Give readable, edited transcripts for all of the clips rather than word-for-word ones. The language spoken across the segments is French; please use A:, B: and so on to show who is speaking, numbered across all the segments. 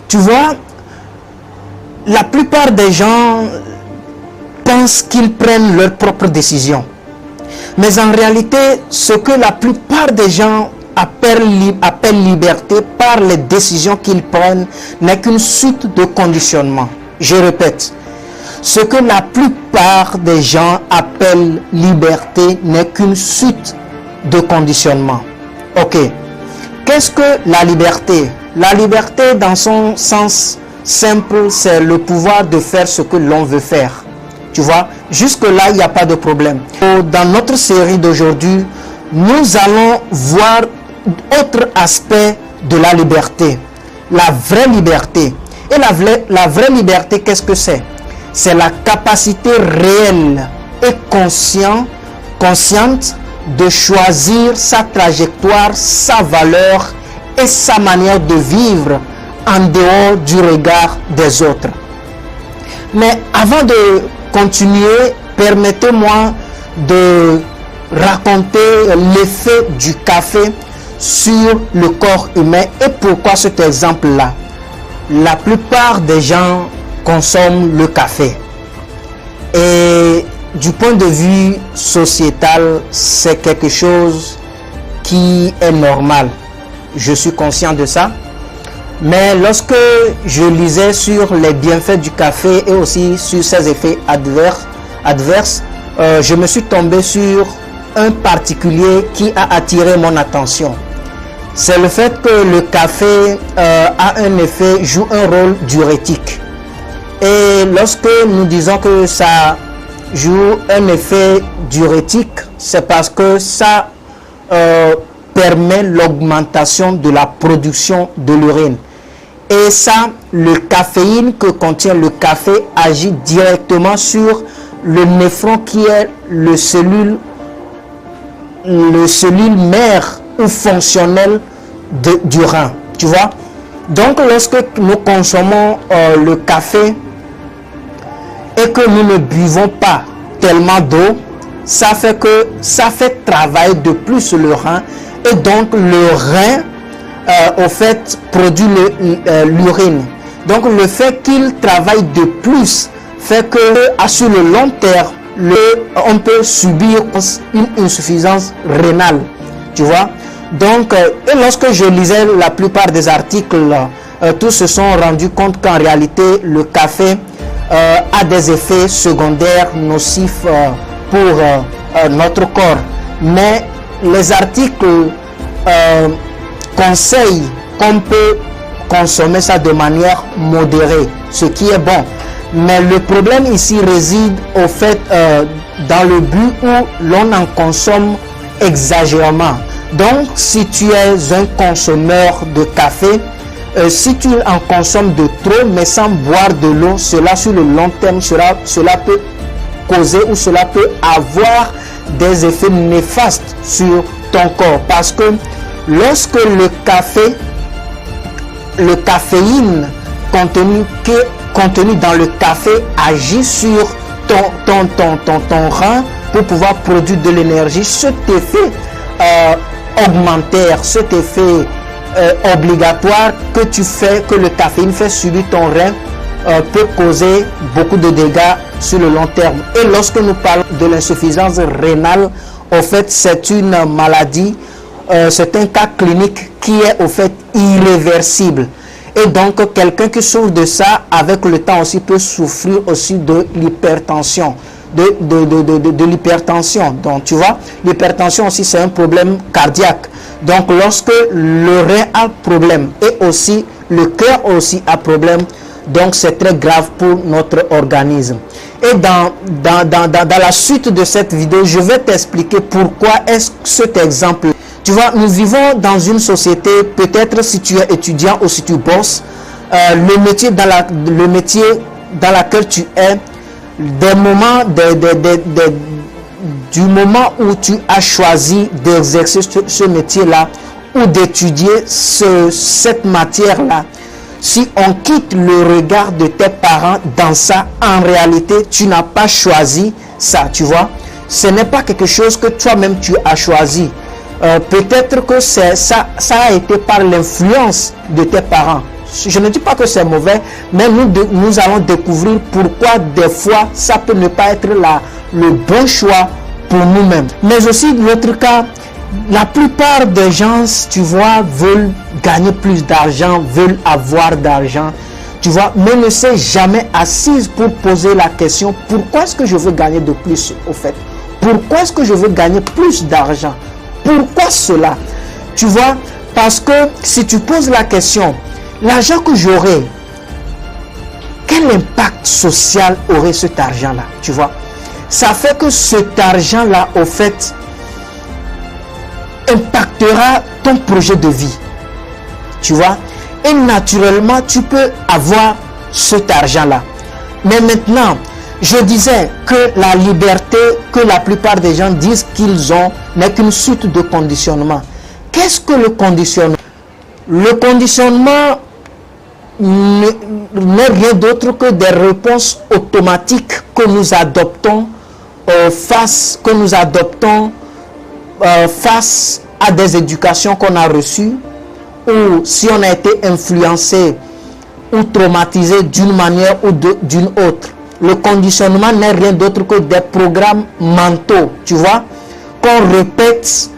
A: Tu vois, la plupart des gens pensent qu'ils prennent leurs propres décisions. Mais en réalité, ce que la plupart des gens appellent liberté par les décisions qu'ils prennent n'est qu'une suite de conditionnements. Je répète, ce que la plupart des gens appellent liberté n'est qu'une suite de conditionnements. Ok. Qu'est-ce que la liberté? La liberté, dans son sens simple, c'est le pouvoir de faire ce que l'on veut faire. Tu vois, jusque-là, il n'y a pas de problème. Dans notre série d'aujourd'hui, nous allons voir autre aspect de la liberté. La vraie liberté. Et la vraie liberté, qu'est-ce que c'est? C'est la capacité réelle et consciente de choisir sa trajectoire, sa valeur et sa manière de vivre en dehors du regard des autres. Mais avant de continuer, permettez-moi de raconter l'effet du café sur le corps humain et pourquoi cet exemple-là. La plupart des gens consomment le café. Et du point de vue sociétal, c'est quelque chose qui est normal. Je suis conscient de ça. Mais lorsque je lisais sur les bienfaits du café et aussi sur ses effets adverses, je me suis tombé sur un particulier qui a attiré mon attention. C'est le fait que le café joue un rôle diurétique. Et lorsque nous disons que ça joue un effet diurétique, c'est parce que ça permet l'augmentation de la production de l'urine. Et ça, le caféine que contient le café agit directement sur le néphron qui est le cellule mère ou fonctionnel du rein. Tu vois? Donc, lorsque nous consommons le café et que nous ne buvons pas tellement d'eau, ça fait travailler de plus le rein et donc le rein au fait produit l'urine. Donc le fait qu'il travaille de plus fait que sur le long terme on peut subir une insuffisance rénale. Tu vois? Donc et lorsque je lisais la plupart des articles, tous se sont rendus compte qu'en réalité le café a des effets secondaires nocifs pour notre corps. Mais les articles conseillent qu'on peut consommer ça de manière modérée, ce qui est bon. Mais le problème ici réside au fait dans le but où l'on en consomme exagérément. Donc si tu es un consommeur de café, si tu en consommes de trop mais sans boire de l'eau, cela sur le long terme, cela peut causer ou cela peut avoir des effets néfastes sur ton corps. Parce que lorsque le caféine contenu dans le café agit sur ton rein pour pouvoir produire de l'énergie, cet effet augmentaire, cet effet obligatoire que le caféine fait subir ton rein peut causer beaucoup de dégâts sur le long terme. Et lorsque nous parlons de l'insuffisance rénale, au fait c'est une maladie, c'est un cas clinique qui est au fait irréversible. Et donc quelqu'un qui souffre de ça avec le temps aussi peut souffrir aussi de l'hypertension. De l'hypertension. Donc tu vois, l'hypertension aussi c'est un problème cardiaque. Donc lorsque le rein a problème et aussi le cœur aussi a problème, donc c'est très grave pour notre organisme. Et dans la suite de cette vidéo, je vais t'expliquer pourquoi est-ce que cet exemple. Tu vois, nous vivons dans une société, peut-être si tu es étudiant ou si tu bosses, le métier dans lequel tu es, du moment où tu as choisi d'exercer ce métier-là ou d'étudier cette matière-là, si on quitte le regard de tes parents dans ça, en réalité, tu n'as pas choisi ça, tu vois. Ce n'est pas quelque chose que toi-même tu as choisi. Peut-être que ça a été par l'influence de tes parents. Je ne dis pas que c'est mauvais, mais nous allons découvrir pourquoi des fois ça peut ne pas être le bon choix pour nous-mêmes. Mais aussi, dans notre cas, la plupart des gens, tu vois, veulent gagner plus d'argent, veulent avoir d'argent, tu vois, mais ne s'est jamais assise pour poser la question, pourquoi est-ce que je veux gagner de plus au fait? Pourquoi est-ce que je veux gagner plus d'argent? Pourquoi cela? Tu vois, parce que si tu poses la question, l'argent que j'aurai, quel impact social aurait cet argent-là? Tu vois, ça fait que cet argent-là, au fait, impactera ton projet de vie. Tu vois, et naturellement, tu peux avoir cet argent-là. Mais maintenant, je disais que la liberté que la plupart des gens disent qu'ils ont n'est qu'une suite de conditionnement. Qu'est-ce que le conditionnement? Le conditionnement n'est rien d'autre que des réponses automatiques que nous adoptons face à des éducations qu'on a reçues, ou si on a été influencé ou traumatisé d'une manière ou d'une autre. Le conditionnement n'est rien d'autre que des programmes mentaux, tu vois, qu'on répète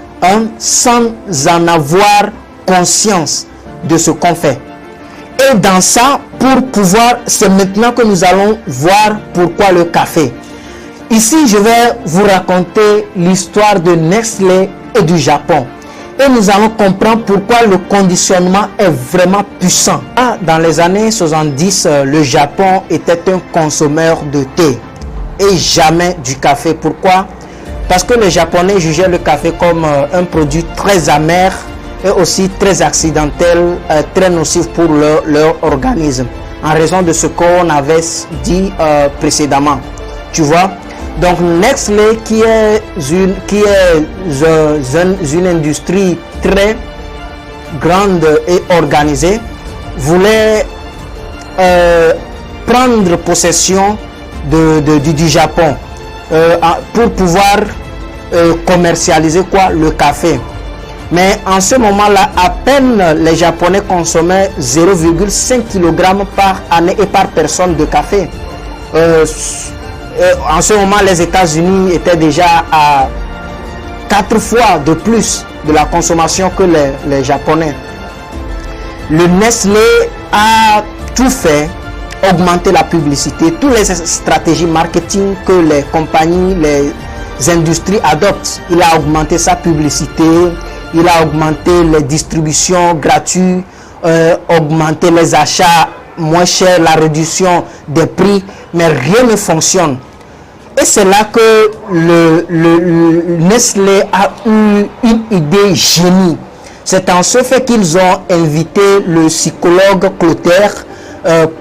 A: sans en avoir conscience de ce qu'on fait. Et dans ça, pour pouvoir, c'est maintenant que nous allons voir pourquoi le café. Ici, je vais vous raconter l'histoire de Nestlé et du Japon. Et nous allons comprendre pourquoi le conditionnement est vraiment puissant. Dans les années 70, le Japon était un consommateur de thé et jamais du café. Pourquoi? Parce que les Japonais jugeaient le café comme un produit très amer et aussi très accidentel, très nocif pour leur organisme, en raison de ce qu'on avait dit précédemment. Tu vois? Donc Nestlé, qui est une industrie très grande et organisée, voulait prendre possession du Japon pour pouvoir commercialiser le café. Mais en ce moment-là, à peine les Japonais consommaient 0,5 kg par année et par personne de café. En ce moment, les États-Unis étaient déjà à 4 fois de plus de la consommation que les Japonais. Le Nestlé a tout fait, augmenter la publicité, toutes les stratégies marketing que les compagnies, les industries adoptent. Il a augmenté sa publicité, il a augmenté les distributions gratuites, augmenté les achats moins chers, la réduction des prix, mais rien ne fonctionne. Et c'est là que le Nestlé a eu une idée génie. C'est en ce fait qu'ils ont invité le psychologue Clotaire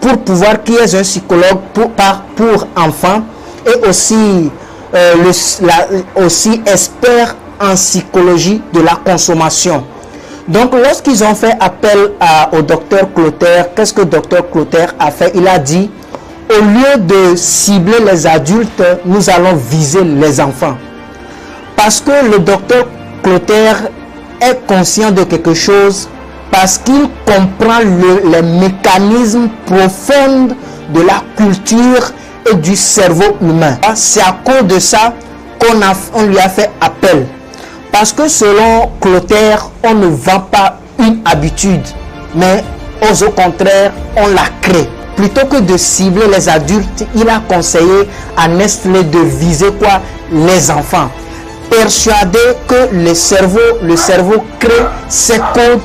A: pour pouvoir qu'il y ait un psychologue pour enfants et aussi, aussi expert en psychologie de la consommation. Donc lorsqu'ils ont fait appel au docteur Clotaire, qu'est-ce que le docteur Clotaire a fait? Il a dit, au lieu de cibler les adultes, nous allons viser les enfants. Parce que le docteur Clotaire est conscient de quelque chose, parce qu'il comprend les mécanismes profonds de la culture et du cerveau humain. C'est à cause de ça qu'on lui a fait appel. Parce que selon Clotaire, on ne vend pas une habitude, mais au contraire, on la crée. Plutôt que de cibler les adultes, il a conseillé à Nestlé de viser les enfants. Persuadé que le cerveau crée ses codes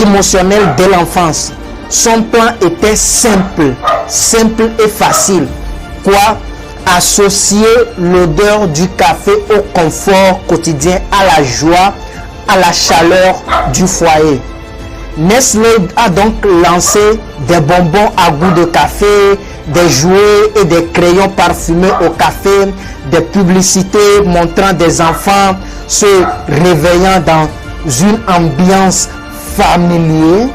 A: émotionnels dès l'enfance. Son plan était simple et facile. Associer l'odeur du café au confort quotidien, à la joie, à la chaleur du foyer. Nestlé a donc lancé des bonbons à goût de café, des jouets et des crayons parfumés au café, des publicités montrant des enfants se réveillant dans une ambiance familière,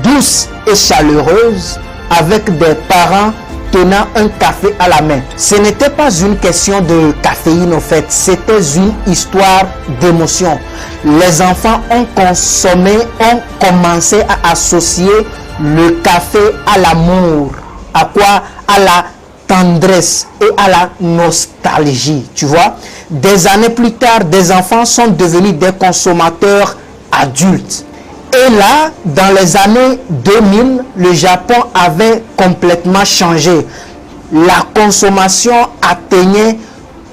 A: douce et chaleureuse, avec des parents tenant un café à la main. Ce n'était pas une question de caféine en fait, c'était une histoire d'émotion. Les enfants ont commencé à associer le café à l'amour. À quoi? À la tendresse et à la nostalgie, tu vois. Des années plus tard, des enfants sont devenus des consommateurs adultes. Et là, dans les années 2000, le Japon avait complètement changé. La consommation atteignait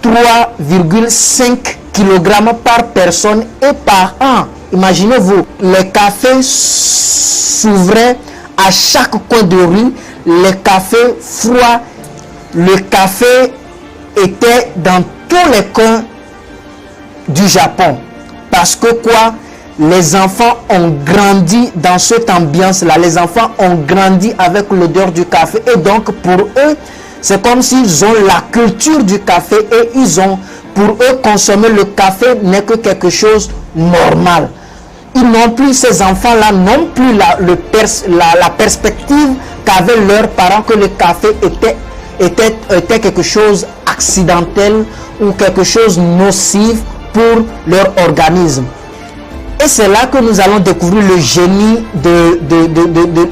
A: 3,5 kg par personne et par an. Imaginez-vous, les cafés s'ouvraient à chaque coin de rue, les cafés froids, le café était dans tous les coins du Japon. Parce que quoi? Les enfants ont grandi dans cette ambiance-là. Les enfants ont grandi avec l'odeur du café. Et donc, pour eux, c'est comme s'ils ont la culture du café et pour eux, consommer le café n'est que quelque chose de normal. Ils n'ont plus, ces enfants-là, n'ont plus la perspective qu'avaient leurs parents que le café était quelque chose accidentel ou quelque chose de nocif pour leur organisme. Et c'est là que nous allons découvrir le génie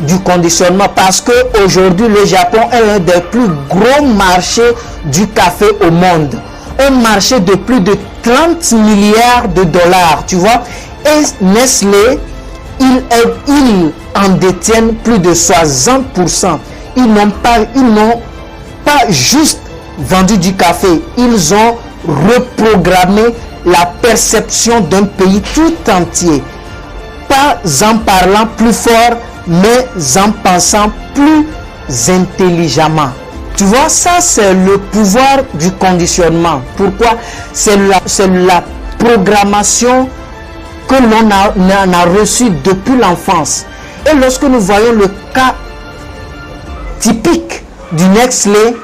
A: du conditionnement, parce qu'aujourd'hui le Japon est l'un des plus gros marchés du café au monde. Un marché de plus de 30 milliards de dollars, tu vois. Et Nestlé, ils en détiennent plus de 60%. Ils n'ont pas juste vendu du café, ils ont reprogrammé la perception d'un pays tout entier, pas en parlant plus fort, mais en pensant plus intelligemment. Tu vois, ça c'est le pouvoir du conditionnement. Pourquoi? C'est la programmation que l'on a reçue depuis l'enfance. Et lorsque nous voyons le cas typique du Nestlé,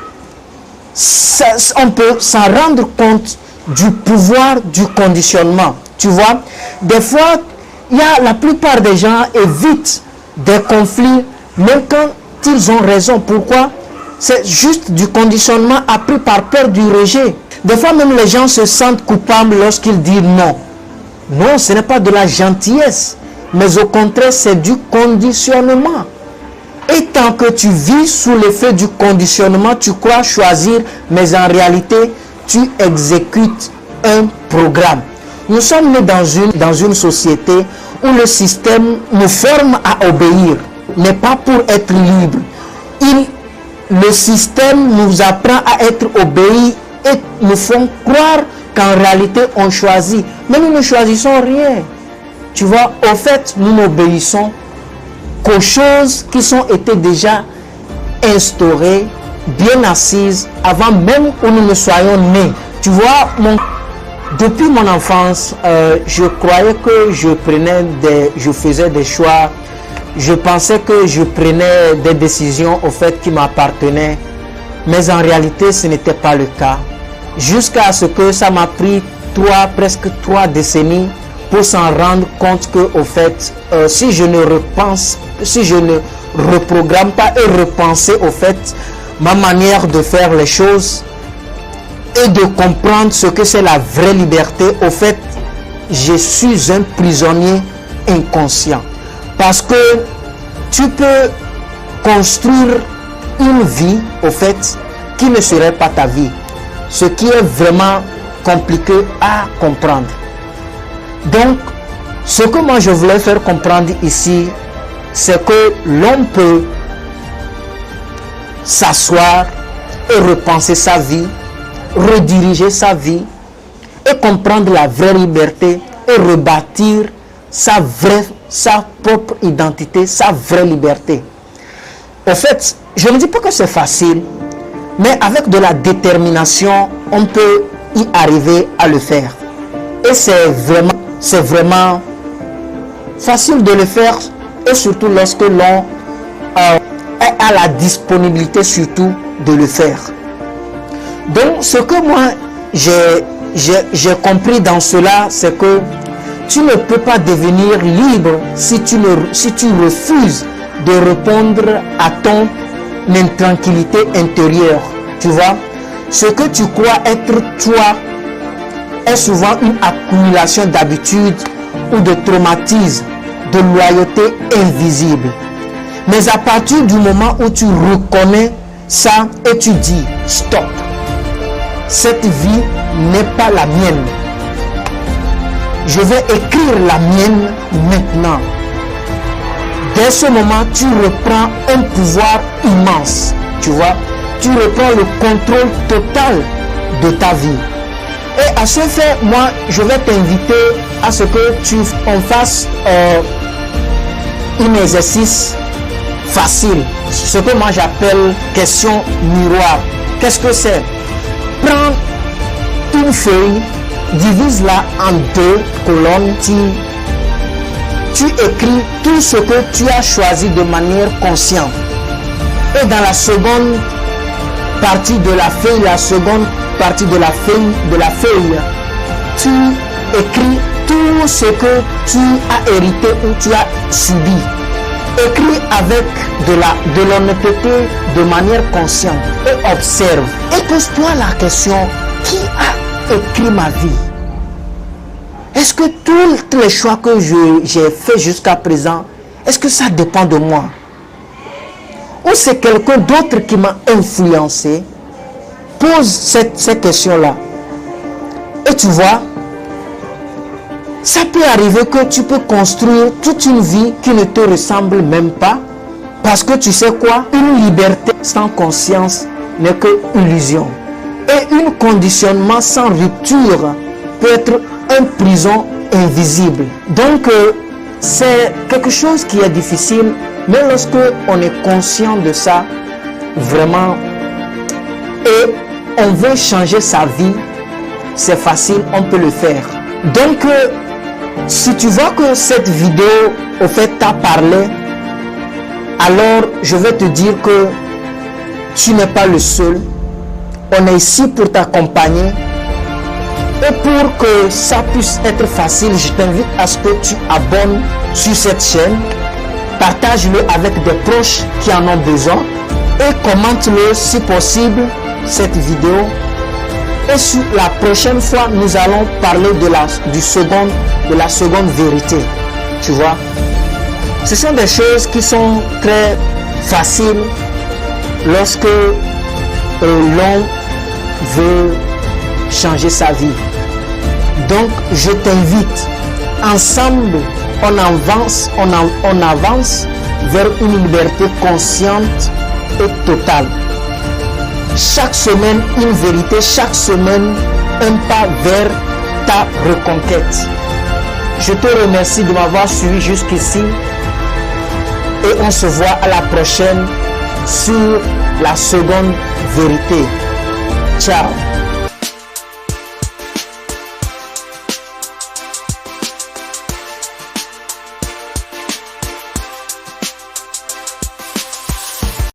A: on peut s'en rendre compte du pouvoir du conditionnement. Tu vois, des fois, la plupart des gens évitent des conflits, même quand ils ont raison. Pourquoi? C'est juste du conditionnement appris par peur du rejet. Des fois, même les gens se sentent coupables lorsqu'ils disent non. Non, ce n'est pas de la gentillesse, mais au contraire, c'est du conditionnement. Et tant que tu vis sous l'effet du conditionnement, tu crois choisir, mais en réalité, tu exécutes un programme. Nous sommes nés dans une société où le système nous forme à obéir, mais pas pour être libre. Le système nous apprend à être obéis et nous font croire qu'en réalité on choisit. Mais nous ne choisissons rien. Tu vois, au fait, nous n'obéissons qu'aux choses qui sont été déjà instaurées, bien assises, avant même que nous ne soyons nés. Tu vois, depuis mon enfance, je croyais que je faisais des choix. Je pensais que je prenais des décisions au fait qui m'appartenaient. Mais en réalité, ce n'était pas le cas. Jusqu'à ce que ça m'a pris presque 3 décennies pour s'en rendre compte que, au fait, si je ne reprogramme pas et repenser, au fait, ma manière de faire les choses et de comprendre ce que c'est la vraie liberté, au fait, je suis un prisonnier inconscient. Parce que tu peux construire une vie, au fait, qui ne serait pas ta vie. Ce qui est vraiment compliqué à comprendre. Donc, ce que moi je voulais faire comprendre ici, c'est que l'on peut s'asseoir et repenser sa vie, rediriger sa vie et comprendre la vraie liberté et rebâtir sa propre identité, sa vraie liberté. En fait, je ne dis pas que c'est facile, mais avec de la détermination, on peut y arriver à le faire. Et c'est vraiment facile de le faire, et surtout lorsque l'on est à la disponibilité surtout de le faire. Donc, ce que moi j'ai compris dans cela, c'est que tu ne peux pas devenir libre si tu refuses de répondre à ton intranquillité intérieure. Tu vois, ce que tu crois être toi est souvent une accumulation d'habitudes ou de traumatismes, de loyauté invisible. Mais à partir du moment où tu reconnais ça et tu dis stop, cette vie n'est pas la mienne. Je vais écrire la mienne maintenant. Dès ce moment, tu reprends un pouvoir immense. Tu vois, tu reprends le contrôle total de ta vie. Et à ce fait, moi, je vais t'inviter à ce que on fasse un exercice facile. Ce que moi j'appelle question miroir. Qu'est-ce que c'est? Prends une feuille, divise-la en 2 colonnes, tu écris tout ce que tu as choisi de manière consciente. Et dans la seconde partie de la feuille, tu écris tout ce que tu as hérité ou tu as subi. Écris avec de l'honnêteté de manière consciente et observe. Et pose-toi la question, qui a écrit ma vie? Est-ce que tous les choix que j'ai faits jusqu'à présent, est-ce que ça dépend de moi? Ou c'est quelqu'un d'autre qui m'a influencé? Pose cette question-là. Et tu vois, ça peut arriver que tu peux construire toute une vie qui ne te ressemble même pas. Parce que tu sais quoi? Une liberté sans conscience n'est que illusion. Et un conditionnement sans rupture peut être une prison invisible. Donc, c'est quelque chose qui est difficile. Mais lorsque on est conscient de ça, vraiment, et on veut changer sa vie, c'est facile, on peut le faire. Donc, si tu vois que cette vidéo, au fait, t'a parlé, alors je vais te dire que tu n'es pas le seul. On est ici pour t'accompagner. Et pour que ça puisse être facile, je t'invite à ce que tu abonnes sur cette chaîne. Partage-le avec des proches qui en ont besoin. Et commente-le si possible, cette vidéo. Et sur la prochaine fois, nous allons parler de la seconde vérité. Tu vois, ce sont des choses qui sont très faciles lorsque l'on veut changer sa vie. Donc, je t'invite, ensemble, on avance vers une liberté consciente et totale. Chaque semaine, une vérité, chaque semaine, un pas vers ta reconquête. Je te remercie de m'avoir suivi jusqu'ici et on se voit à la prochaine sur la seconde vérité. Ciao.